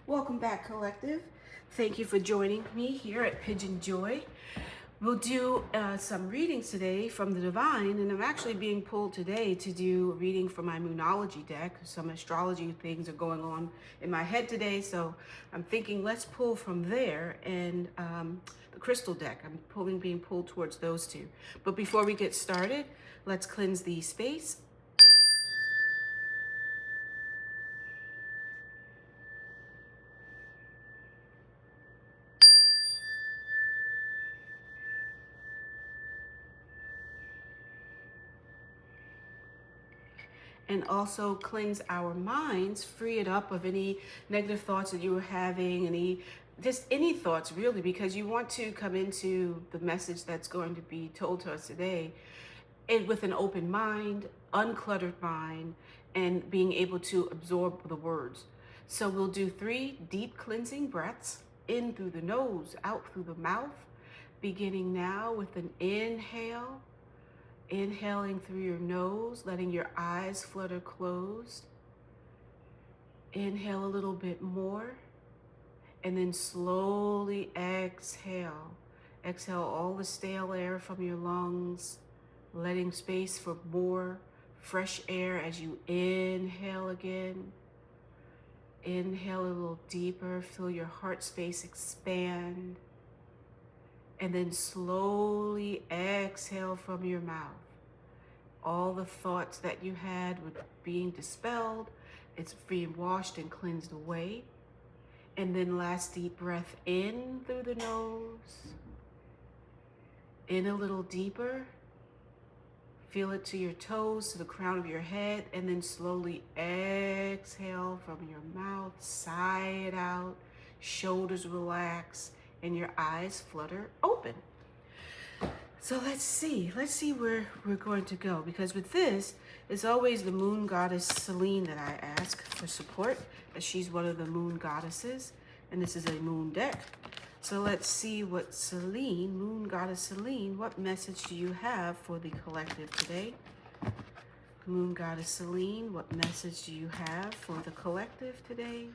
Welcome back, Collective. Thank you for joining me here at PYJynJoy. We'll do some readings today from the Divine, and I'm actually being pulled today to do a reading from my moonology deck. Some astrology things are going on in my head today, so I'm thinking let's pull from there and the crystal deck. Being pulled towards those two. But before we get started, let's cleanse the space. And also cleanse our minds, free it up of any negative thoughts that you were having, any thoughts really, because you want to come into the message that's going to be told to us today and with an open mind, uncluttered mind, and being able to absorb the words. So we'll do 3 deep cleansing breaths, in through the nose, out through the mouth, beginning now with an inhale. Inhaling through your nose, letting your eyes flutter closed. Inhale a little bit more, and then slowly exhale. Exhale all the stale air from your lungs, letting space for more fresh air as you inhale again. Inhale a little deeper, feel your heart space expand. And then slowly exhale from your mouth. All the thoughts that you had were being dispelled. It's being washed and cleansed away. And then last deep breath in through the nose. In a little deeper. Feel it to your toes, to the crown of your head. And then slowly exhale from your mouth. Sigh it out. Shoulders relax. And your eyes flutter open. So let's see where we're going to go, because with this, it's always the moon goddess Selene that I ask for support, as she's one of the moon goddesses, and this is a moon deck. So let's see what Selene, moon goddess Selene, what message do you have for the collective today? Moon goddess Selene, what message do you have for the collective today?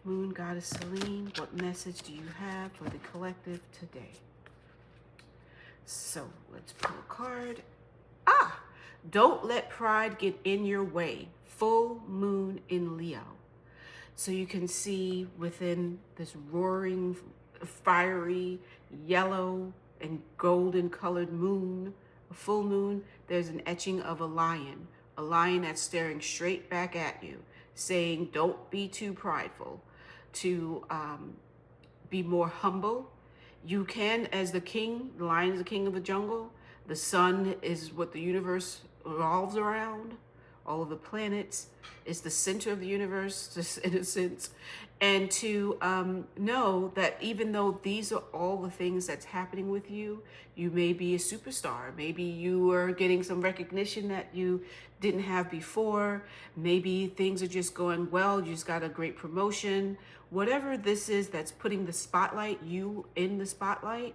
Moon goddess Selene, what message do you have for the collective today? So let's pull a card. Don't let pride get in your way. Full moon in Leo. So you can see within this roaring, fiery, yellow and golden colored moon, a full moon, there's an etching of a lion that's staring straight back at you, saying, don't be too prideful, to be more humble. You can, as the king, the lion is the king of the jungle. The sun is what the universe revolves around. All of the planets is the center of the universe, just in a sense. And to know that even though these are all the things that's happening with you, you may be a superstar. Maybe you are getting some recognition that you didn't have before. Maybe things are just going well. You just got a great promotion. Whatever this is that's putting the spotlight, you in the spotlight,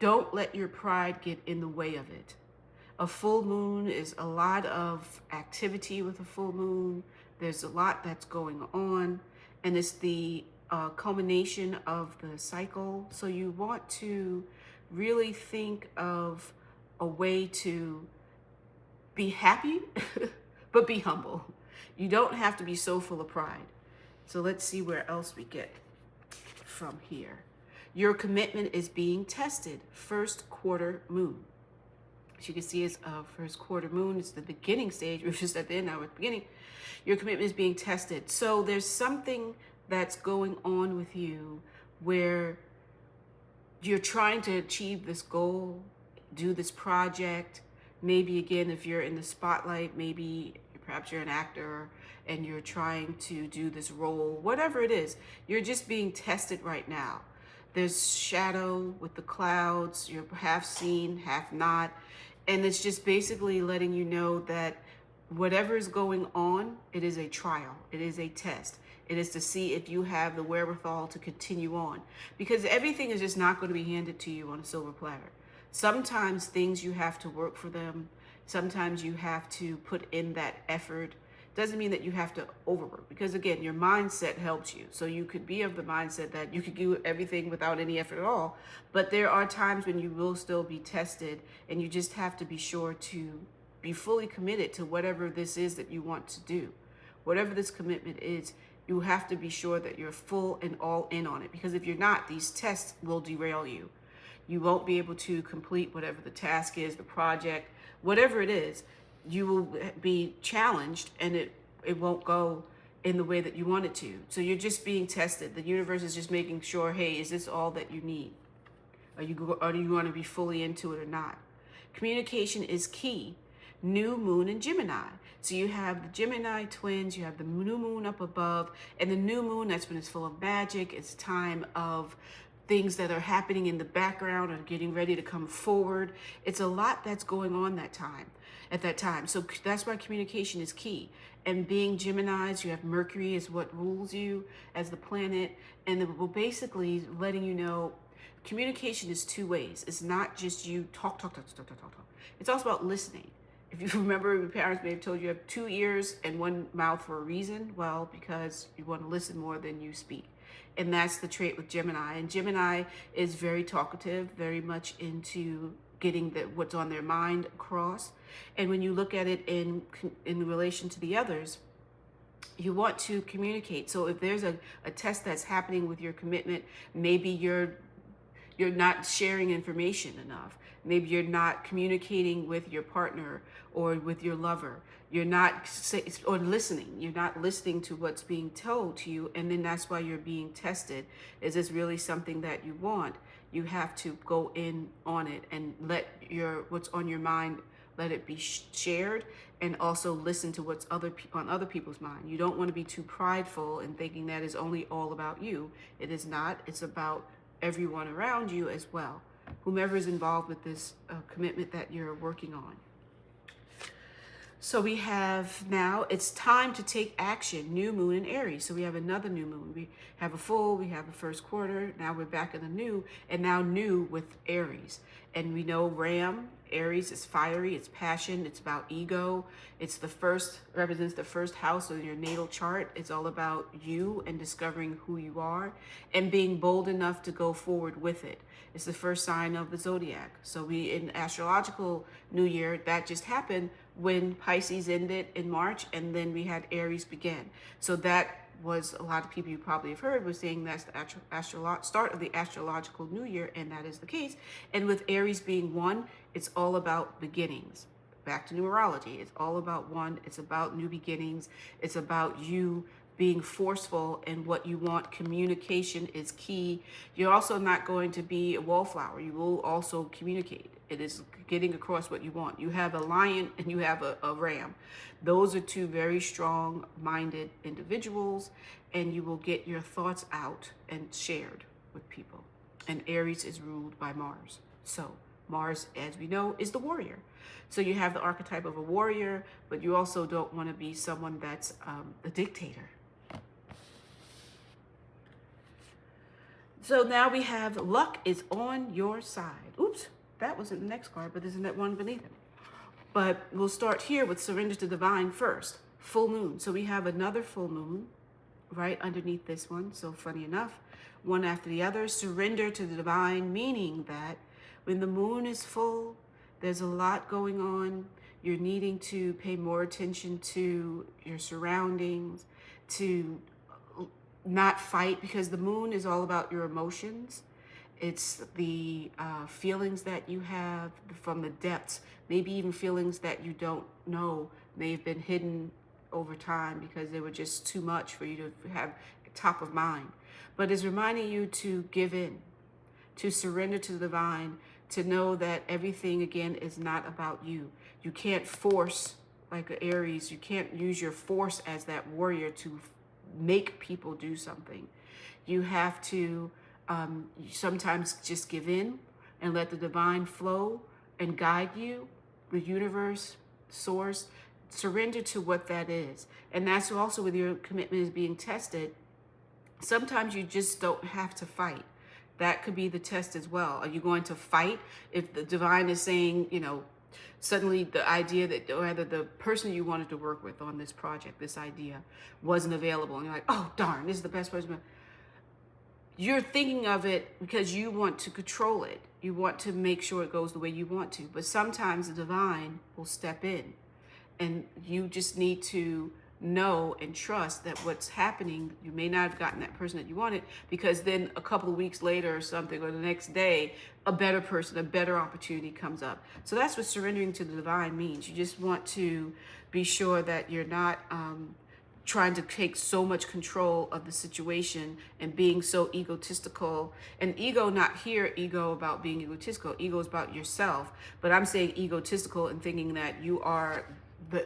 don't let your pride get in the way of it. A full moon is a lot of activity with a full moon. There's a lot that's going on, and it's the culmination of the cycle. So you want to really think of a way to be happy, but be humble. You don't have to be so full of pride. So let's see where else we get from here. Your commitment is being tested. First quarter moon. As you can see, it's first quarter moon. It's the beginning stage. We're just at the end now. At the beginning. Your commitment is being tested. So there's something that's going on with you where you're trying to achieve this goal, do this project. Maybe again, if you're in the spotlight, maybe perhaps you're an actor and you're trying to do this role, whatever it is, you're just being tested right now. There's shadow with the clouds, you're half seen, half not. And it's just basically letting you know that whatever is going on, it is a trial, it is a test. It is to see if you have the wherewithal to continue on. Because everything is just not going to be handed to you on a silver platter. Sometimes things you have to work for them. Sometimes you have to put in that effort Doesn't mean that you have to overwork, because again, your mindset helps you. So you could be of the mindset that you could do everything without any effort at all. But there are times when you will still be tested, and you just have to be sure to be fully committed to whatever this is that you want to do. Whatever this commitment is, you have to be sure that you're full and all in on it. Because if you're not, these tests will derail you. You won't be able to complete whatever the task is, the project, whatever it is. You will be challenged, and it won't go in the way that you want it to. So you're just being tested. The universe is just making sure, hey, is this all that you need? Are you going to be fully into it or not? Communication is key. New moon in Gemini. So you have the Gemini twins, you have the new moon up above, and the new moon, that's when it's full of magic. It's time of things that are happening in the background and getting ready to come forward. It's a lot that's going on at that time. So that's why communication is key. And being Geminis, you have Mercury is what rules you as the planet. And we're basically letting you know communication is two ways. It's not just you talk. It's also about listening. If you remember, your parents may have told you have 2 ears and 1 mouth for a reason. Well, because you want to listen more than you speak. And that's the trait with Gemini. And Gemini is very talkative, very much into getting what's on their mind across. And when you look at it in relation to the others, you want to communicate. So if there's a test that's happening with your commitment, maybe you're not sharing information enough. Maybe you're not communicating with your partner or with your lover. You're not listening. You're not listening to what's being told to you, and then that's why you're being tested. Is this really something that you want? You have to go in on it and let what's on your mind, let it be shared, and also listen to what's on other people's mind. You don't want to be too prideful and thinking that is only all about you. It is not. It's about everyone around you as well, whomever is involved with this commitment that you're working on. So we have now, it's time to take action, new moon in Aries. So we have another new moon. We have a full, we have a first quarter. Now we're back in the new, and now new with Aries. And we know Ram, Aries is fiery, it's passion, it's about ego. It's represents the first house of your natal chart. It's all about you and discovering who you are and being bold enough to go forward with it. It's the first sign of the zodiac. So in astrological New Year, that just happened when Pisces ended in March, and then we had Aries begin. So that was, a lot of people you probably have heard was saying that's the start of the astrological New Year, and that is the case. And with Aries being 1, it's all about beginnings. Back to numerology, it's all about 1. It's about new beginnings. It's about you being forceful in what you want. Communication is key. You're also not going to be a wallflower. You will also communicate. It is getting across what you want. You have a lion and you have a ram. Those are 2 very strong-minded individuals, and you will get your thoughts out and shared with people. And Aries is ruled by Mars. So Mars, as we know, is the warrior. So you have the archetype of a warrior, but you also don't want to be someone that's a dictator. So now we have luck is on your side. Oops, that wasn't the next card, but isn't that one beneath it? But we'll start here with surrender to divine first. Full moon. So we have another full moon right underneath this one. So funny enough, one after the other. Surrender to the divine, meaning that when the moon is full, there's a lot going on. You're needing to pay more attention to your surroundings, to not fight, because the moon is all about your emotions. It's the feelings that you have from the depths, maybe even feelings that you don't know may have been hidden over time because they were just too much for you to have top of mind. But it's reminding you to give in, to surrender to the divine, to know that everything, again, is not about you. You can't force, like an Aries, you can't use your force as that warrior to make people do something. You have to sometimes just give in and let the divine flow and guide you, the universe, source. Surrender to what that is. And that's also when your commitment is being tested. Sometimes you just don't have to fight. That could be the test as well. Are you going to fight if the divine is saying, Suddenly the idea that, or rather the person you wanted to work with on this project, this idea wasn't available. And you're like, oh, darn, this is the best person. You're thinking of it because you want to control it. You want to make sure it goes the way you want to. But sometimes the divine will step in, and you just need to know and trust that what's happening, you may not have gotten that person that you wanted, because then a couple of weeks later or something, or the next day, a better person, a better opportunity comes up. So that's what surrendering to the divine means. You just want to be sure that you're not trying to take so much control of the situation and being so egotistical. And ego, not here ego about being egotistical, ego is about yourself. But I'm saying egotistical and thinking that you are the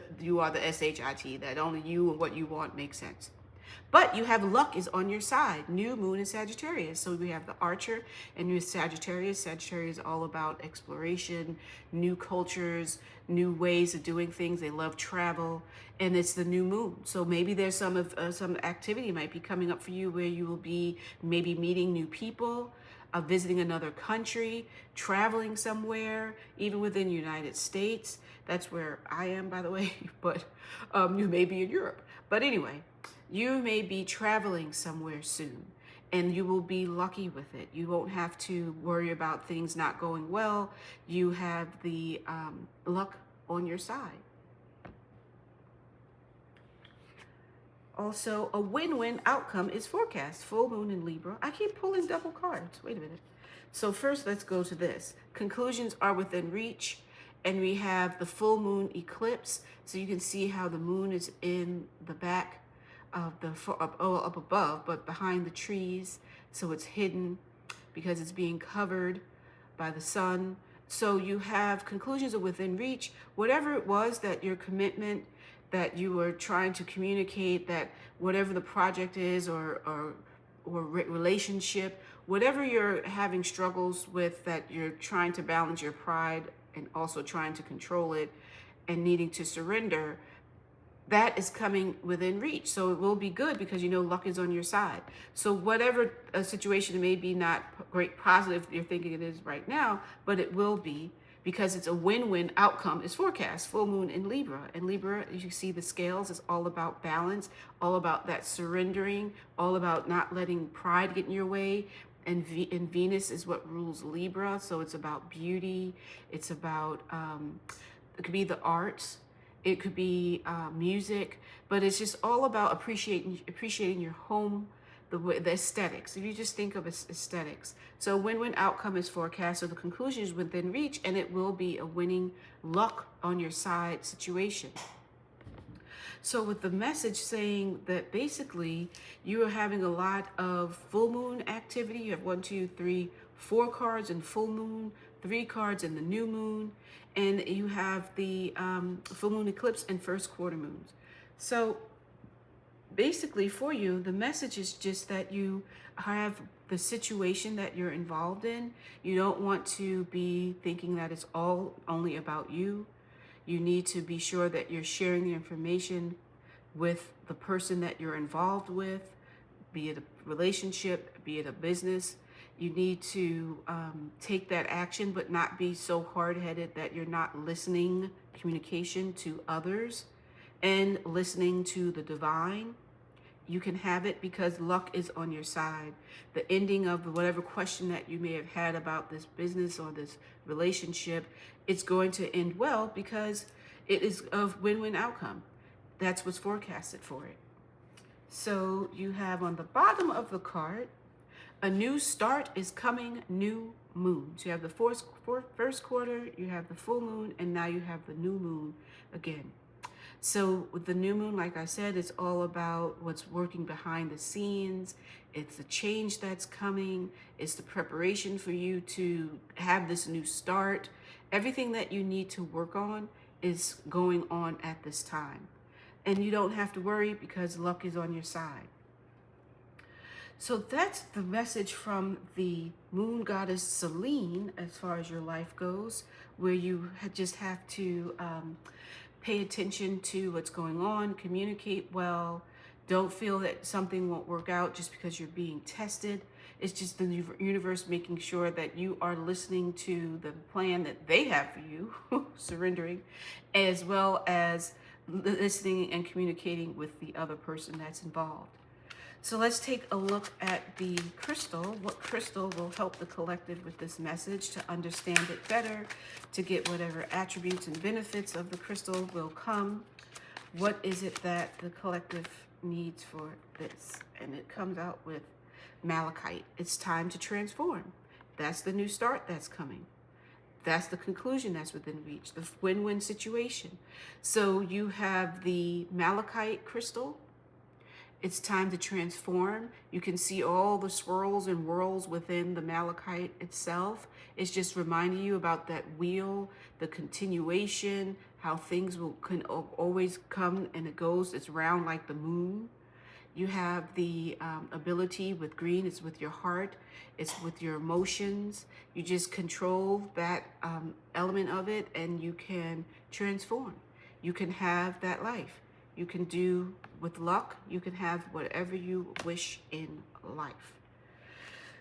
SHIT, that only you and what you want makes sense. But you have luck is on your side. New moon in Sagittarius. So we have the Archer and new Sagittarius. Sagittarius is all about exploration, new cultures, new ways of doing things. They love travel, and it's the new moon. So maybe there's some activity might be coming up for you where you will be maybe meeting new people, visiting another country, traveling somewhere, even within the United States. That's where I am, by the way, but you may be in Europe. But anyway, you may be traveling somewhere soon, and you will be lucky with it. You won't have to worry about things not going well. You have the luck on your side. Also, a win-win outcome is forecast. Full moon in Libra. I keep pulling double cards. Wait a minute. So first, let's go to this. Conclusions are within reach, and we have the full moon eclipse. So you can see how the moon is in the back of the up above, but behind the trees, so it's hidden because it's being covered by the sun. So you have conclusions are within reach. Whatever it was that your commitment that you were trying to communicate, that whatever the project is or relationship, whatever you're having struggles with, that you're trying to balance your pride and also trying to control it and needing to surrender, that is coming within reach. So it will be good because you know luck is on your side. So whatever a situation may be not great positive you're thinking it is right now, but it will be, because it's a win-win outcome is forecast. Full moon in Libra. And Libra, as you see the scales, is all about balance, all about that surrendering, all about not letting pride get in your way. And Venus is what rules Libra. So it's about beauty. It's about, it could be the arts. It could be music, but it's just all about appreciating your home, the aesthetics. If you just think of aesthetics. So win-win outcome is forecast, so the conclusion is within reach, and it will be a winning luck on your side situation. So with the message saying that basically you are having a lot of full moon activity. You have 1, 2, 3, 4 cards in full moon, 3 cards in the new moon, and you have the full moon eclipse and first quarter moons. So basically for you, the message is just that you have the situation that you're involved in. You don't want to be thinking that it's all only about you. You need to be sure that you're sharing the information with the person that you're involved with, be it a relationship, be it a business. You need to take that action, but not be so hard-headed that you're not listening communication to others and listening to the divine. You can have it because luck is on your side. The ending of whatever question that you may have had about this business or this relationship, it's going to end well because it is a win-win outcome. That's what's forecasted for it. So you have on the bottom of the card, a new start is coming, new moon. So you have the first quarter, you have the full moon, and now you have the new moon again. So with the new moon, like I said, it's all about what's working behind the scenes. It's the change that's coming. It's the preparation for you to have this new start. Everything that you need to work on is going on at this time. And you don't have to worry because luck is on your side. So that's the message from the moon goddess Selene as far as your life goes, where you just have to pay attention to what's going on, communicate well, Don't feel that something won't work out just because you're being tested. It's just the universe making sure that you are listening to the plan that they have for you, surrendering, as well as listening and communicating with the other person that's involved. So let's take a look at the crystal. What crystal will help the collective with this message to understand it better, to get whatever attributes and benefits of the crystal will come. What is it that the collective needs for this? And it comes out with malachite. It's time to transform. That's the new start that's coming. That's the conclusion that's within reach, the win-win situation. So you have the malachite crystal. It's time to transform. You can see all the swirls and whirls within the malachite itself. It's just reminding you about that wheel, the continuation, how things can always come and it goes. It's round like the moon. You have the ability with green, it's with your heart, it's with your emotions. You just control that element of it and you can transform. You can have that life. You can do with luck, you can have whatever you wish in life.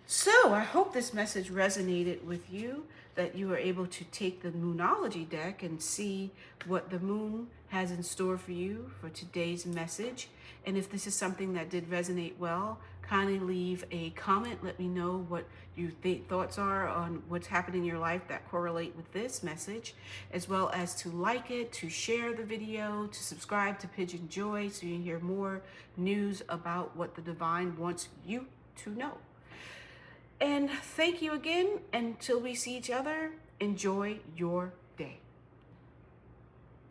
So I hope this message resonated with you, that you are able to take the Moonology deck and see what the moon has in store for you for today's message. And if this is something that did resonate well, kindly leave a comment. Let me know what your thoughts are on what's happening in your life that correlate with this message, as well as to like it, to share the video, to subscribe to PYJynJoy so you can hear more news about what the divine wants you to know. And thank you again. Until we see each other, enjoy your day.